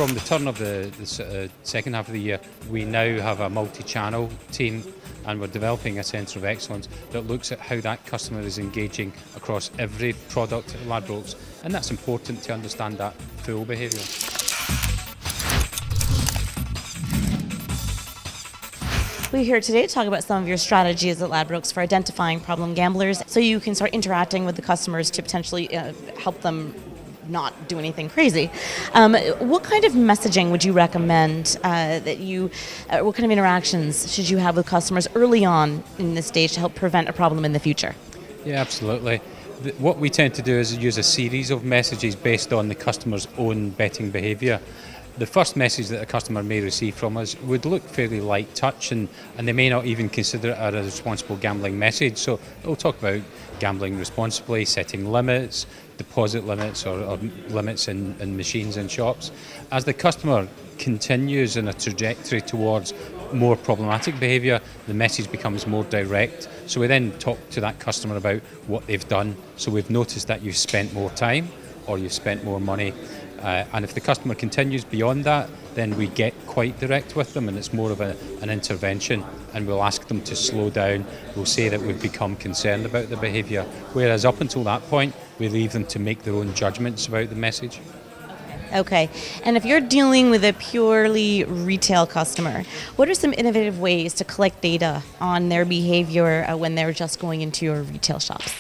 from the turn of the second half of the year, we now have a multi-channel team, and we're developing a centre of excellence that looks at how that customer is engaging across every product at Ladbrokes, and that's important to understand that full behaviour. We're here today to talk about some of your strategies at Ladbrokes for identifying problem gamblers so you can start interacting with the customers to potentially help them not do anything crazy. What kind of messaging would you recommend what kind of interactions should you have with customers early on in this stage to help prevent a problem in the future? Yeah, absolutely. What we tend to do is use a series of messages based on the customer's own betting behaviour. The first message that a customer may receive from us would look fairly light touch, and they may not even consider it a responsible gambling message. So it'll talk about gambling responsibly, setting limits, deposit limits or limits in machines and shops. As the customer continues in a trajectory towards more problematic behaviour, the message becomes more direct. So we then talk to that customer about what they've done. So we've noticed that you've spent more time or you've spent more money. And if the customer continues beyond that, then we get quite direct with them, and it's more of an intervention, and we'll ask them to slow down. We'll say that we've become concerned about the behaviour, whereas up until that point, we leave them to make their own judgments about the message. Okay, and if you're dealing with a purely retail customer, what are some innovative ways to collect data on their behaviour when they're just going into your retail shops?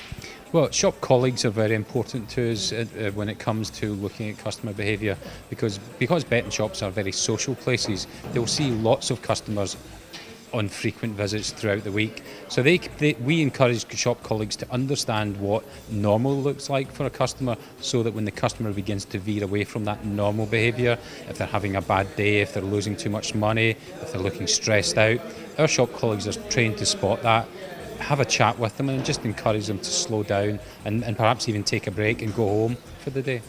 Well, shop colleagues are very important to us when it comes to looking at customer behaviour, because betting shops are very social places. They'll see lots of customers on frequent visits throughout the week. So we encourage shop colleagues to understand what normal looks like for a customer, so that when the customer begins to veer away from that normal behaviour, if they're having a bad day, if they're losing too much money, if they're looking stressed out, our shop colleagues are trained to spot that, have a chat with them and just encourage them to slow down and perhaps even take a break and go home for the day.